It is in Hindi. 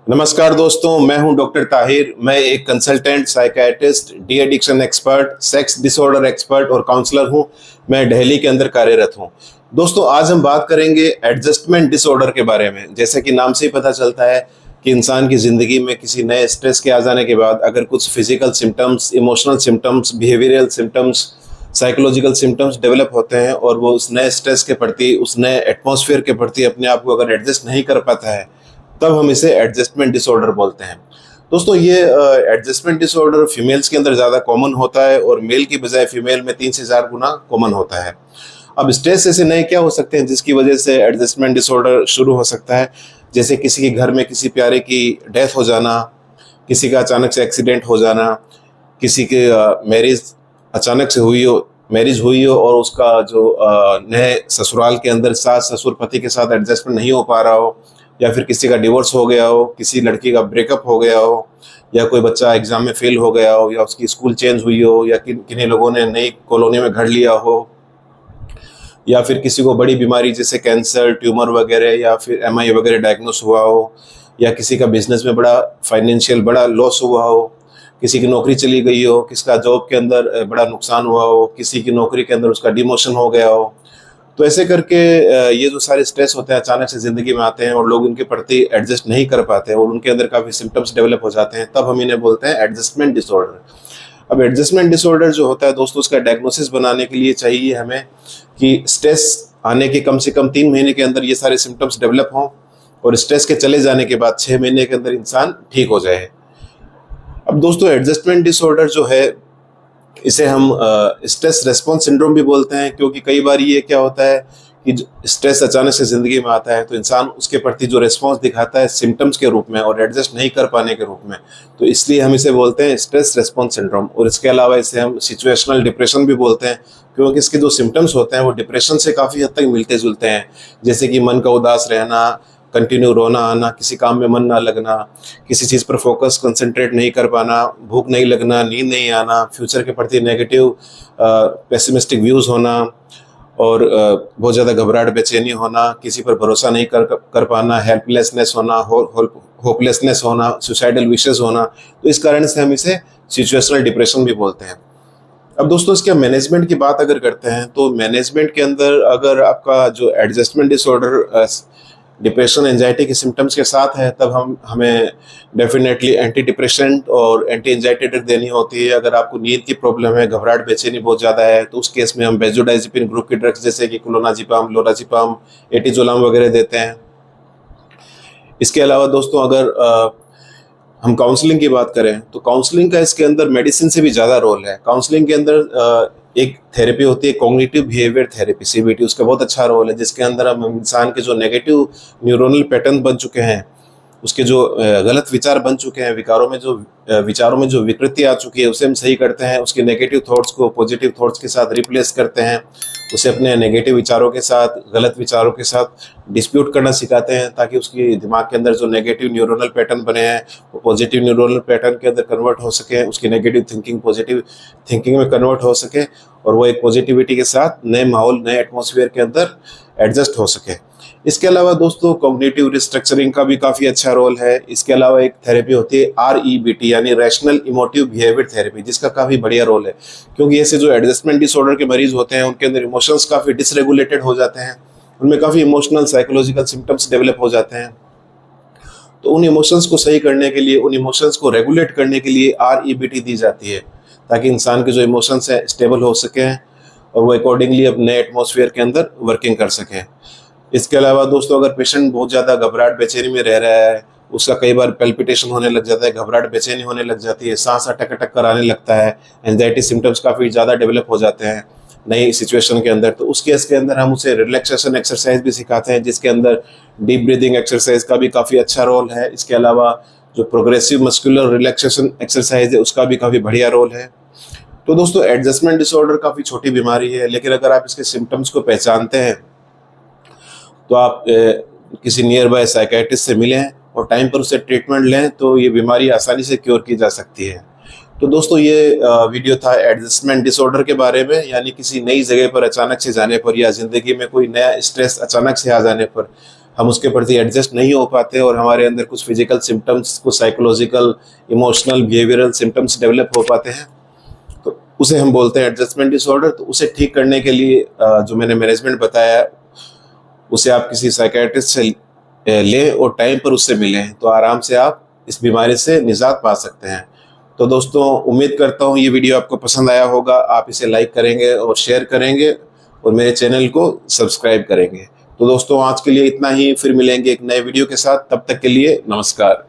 नमस्कार दोस्तों, मैं हूं डॉक्टर ताहिर। मैं एक consultant, psychiatrist, de addiction expert, sex disorder expert और काउंसलर हूं। मैं दिल्ली के अंदर कार्यरत हूं। दोस्तों, आज हम बात करेंगे एडजस्टमेंट डिसऑर्डर के बारे में। जैसे कि नाम से ही पता चलता है कि इंसान की ज़िंदगी में किसी नए स्ट्रेस के आ जाने के बाद अगर कुछ physical symptoms, emotional symptoms, behavioural symptoms, psychological symptoms develop होते हैं और वो उस नए स्ट्रेस के प्रति, उस नए एटमॉस्फेयर के प्रति अपने आप को अगर एडजस्ट नहीं कर पाता है, तब हम इसे एडजस्टमेंट डिसऑर्डर बोलते हैं। दोस्तों, ये एडजस्टमेंट डिसऑर्डर फीमेल्स के अंदर ज़्यादा कॉमन होता है और मेल की बजाय फीमेल में 3 से 4 गुना कॉमन होता है। अब स्ट्रेस ऐसे नए क्या हो सकते हैं जिसकी वजह से एडजस्टमेंट डिसऑर्डर शुरू हो सकता है। जैसे किसी के घर में किसी प्यारे की डेथ हो जाना, किसी का अचानक से एक्सीडेंट हो जाना, किसी के मैरिज अचानक से हुई हो और उसका जो नए ससुराल के अंदर सास ससुर पति के साथ एडजस्टमेंट नहीं हो पा रहा हो, या फिर किसी का डिवोर्स हो गया हो, किसी लड़की का ब्रेकअप हो गया हो, या कोई बच्चा एग्जाम में फेल हो गया हो, या उसकी स्कूल चेंज हुई हो, या किन्हीं लोगों ने नई कॉलोनी में घर लिया हो, या फिर किसी को बड़ी बीमारी जैसे कैंसर, ट्यूमर वगैरह या फिर एमआई वगैरह डायग्नोस हुआ हो, या किसी का बिजनेस में बड़ा फाइनेंशियल बड़ा लॉस हुआ हो, किसी की नौकरी चली गई हो, किसी का जॉब के अंदर बड़ा नुकसान हुआ हो, किसी की नौकरी के अंदर उसका डिमोशन हो गया हो। तो ऐसे करके ये जो सारे स्ट्रेस होते हैं अचानक से ज़िंदगी में आते हैं और लोग उनके प्रति एडजस्ट नहीं कर पाते हैं और उनके अंदर काफ़ी सिम्टम्स डेवलप हो जाते हैं, तब हम इन्हें बोलते हैं एडजस्टमेंट डिसऑर्डर। अब एडजस्टमेंट डिसऑर्डर जो होता है दोस्तों, उसका डायग्नोसिस बनाने के लिए चाहिए हमें कि स्ट्रेस आने के कम से कम 3 महीने के अंदर ये सारे सिम्टम्स डेवलप हों और स्ट्रेस के चले जाने के बाद 6 महीने के अंदर इंसान ठीक हो जाए। अब दोस्तों, एडजस्टमेंट डिसऑर्डर जो है इसे हम स्ट्रेस रेस्पॉन्स सिंड्रोम भी बोलते हैं, क्योंकि कई बार ये क्या होता है कि स्ट्रेस अचानक से ज़िंदगी में आता है तो इंसान उसके प्रति जो रेस्पॉन्स दिखाता है सिम्टम्स के रूप में और एडजस्ट नहीं कर पाने के रूप में, तो इसलिए हम इसे बोलते हैं स्ट्रेस रेस्पॉन्स सिंड्रोम। और इसके अलावा इसे हम सिचुएशनल डिप्रेशन भी बोलते हैं, क्योंकि इसके जो सिम्टम्स होते हैं वो डिप्रेशन से काफ़ी हद तक मिलते जुलते हैं। जैसे कि मन का उदास रहना, कंटिन्यू रोना आना, किसी काम में मन ना लगना, किसी चीज़ पर फोकस कंसंट्रेट नहीं कर पाना, भूख नहीं लगना, नींद नहीं आना, फ्यूचर के प्रति नेगेटिव पेसिमिस्टिक व्यूज़ होना, और बहुत ज़्यादा घबराहट, बेचैनी होना, किसी पर भरोसा नहीं कर पाना, हेल्पलेसनेस होना, होपलेसनेस होना, सुसाइडल विशेस होना। तो इस कारण से हम इसे सिचुएशनल डिप्रेशन भी बोलते हैं। अब दोस्तों, इसके मैनेजमेंट की बात अगर करते हैं तो मैनेजमेंट के अंदर अगर आपका जो एडजस्टमेंट डिसऑर्डर डिप्रेशन, एंजाइटी के सिम्टम्स के साथ है, तब हमें डेफिनेटली एंटी डिप्रेशेंट और एंटी एंजाइटी ड्रग देनी होती है। अगर आपको नींद की प्रॉब्लम है, घबराहट, बेचैनी बहुत ज़्यादा है, तो उस केस में हम बेंजोडाइज़ेपिन ग्रुप की ड्रग्स जैसे कि क्लोनाजिपाम, लोराजिपाम, एटिजोलाम वगैरह देते हैं। इसके अलावा दोस्तों, अगर हम काउंसलिंग की बात करें तो काउंसलिंग का इसके अंदर मेडिसिन से भी ज़्यादा रोल है। काउंसलिंग के अंदर एक थेरेपी होती है कॉग्निटिव बिहेवियर थेरेपी, सीबीटी, उसका बहुत अच्छा रोल है, जिसके अंदर हम इंसान के जो नेगेटिव न्यूरोनल पैटर्न बन चुके हैं, उसके जो गलत विचार बन चुके हैं, विचारों में जो विकृति आ चुकी है, उसे हम सही करते हैं। उसके नेगेटिव थॉट्स को पॉजिटिव थॉट्स के साथ रिप्लेस करते हैं। उसे अपने नेगेटिव विचारों के साथ, गलत विचारों के साथ डिस्प्यूट करना सिखाते हैं, ताकि उसकी दिमाग के अंदर जो नेगेटिव न्यूरोनल पैटर्न बने हैं वो पॉजिटिव न्यूरोनल पैटर्न के अंदर कन्वर्ट हो सके, उसकी नेगेटिव थिंकिंग पॉजिटिव थिंकिंग में कन्वर्ट हो सके और वो एक पॉजिटिविटी के साथ नए माहौल, नए एटमॉस्फेयर के अंदर एडजस्ट हो सके। इसके अलावा दोस्तों, कॉग्निटिव रिस्ट्रक्चरिंग का भी काफ़ी अच्छा रोल है। इसके अलावा एक थेरेपी होती है REBT, यानी रैशनल इमोटिव बिहेवियर थेरेपी, जिसका काफ़ी बढ़िया रोल है, क्योंकि ऐसे जो एडजस्टमेंट डिसऑर्डर के मरीज होते हैं उनके अंदर इमोशंस काफ़ी डिसरेगुलेटेड हो जाते हैं, उनमें काफ़ी इमोशनल साइकोलॉजिकल सिम्टम्स डेवलप हो जाते हैं। तो उन इमोशंस को सही करने के लिए, उन इमोशंस को रेगुलेट करने के लिए REBT दी जाती है, ताकि इंसान के जो इमोशंस हैं स्टेबल हो सकें और वो अकॉर्डिंगली अपने एटमॉस्फेयर के अंदर वर्किंग कर सकें। इसके अलावा दोस्तों, अगर पेशेंट बहुत ज़्यादा घबराहट, बेचैनी में रह रहा है, उसका कई बार पैल्पिटेशन होने लग जाता है, घबराहट, बेचैनी होने लग जाती है, सांस अटक अटक कर आने लगता है, एंजाइटी सिम्टम्स काफ़ी ज़्यादा डेवलप हो जाते हैं नई सिचुएशन के अंदर, तो उस केस के अंदर हम उसे रिलैक्सेशन एक्सरसाइज भी सिखाते हैं, जिसके अंदर डीप ब्रीदिंग एक्सरसाइज का भी काफ़ी अच्छा रोल है। इसके अलावा जो प्रोग्रेसिव मस्कुलर रिलैक्सेशन एक्सरसाइज है उसका भी काफ़ी बढ़िया रोल है। तो दोस्तों, एडजस्टमेंट डिसऑर्डर काफ़ी छोटी बीमारी है, लेकिन अगर आप इसके सिम्टम्स को पहचानते हैं तो आप किसी नियर बाय साइकियाट्रिस्ट से मिलें और टाइम पर उससे ट्रीटमेंट लें, तो ये बीमारी आसानी से क्योर की जा सकती है। तो दोस्तों, ये वीडियो था एडजस्टमेंट डिसऑर्डर के बारे में, यानी किसी नई जगह पर अचानक से जाने पर या ज़िंदगी में कोई नया स्ट्रेस अचानक से आ जाने पर हम उसके प्रति एडजस्ट नहीं हो पाते और हमारे अंदर कुछ फिजिकल सिम्टम्स, कुछ psychological, emotional, behavioural symptoms develop हो पाते हैं, तो उसे हम बोलते हैं एडजस्टमेंट डिसऑर्डर। तो उसे ठीक करने के लिए जो मैंने मैनेजमेंट बताया उसे आप किसी साइकेट्रिस्ट से लें और टाइम पर उससे मिलें, तो आराम से आप इस बीमारी से निजात पा सकते हैं। तो दोस्तों, उम्मीद करता हूँ ये वीडियो आपको पसंद आया होगा, आप इसे लाइक करेंगे और शेयर करेंगे और मेरे चैनल को सब्सक्राइब करेंगे। तो दोस्तों, आज के लिए इतना ही, फिर मिलेंगे एक नए वीडियो के साथ। तब तक के लिए नमस्कार।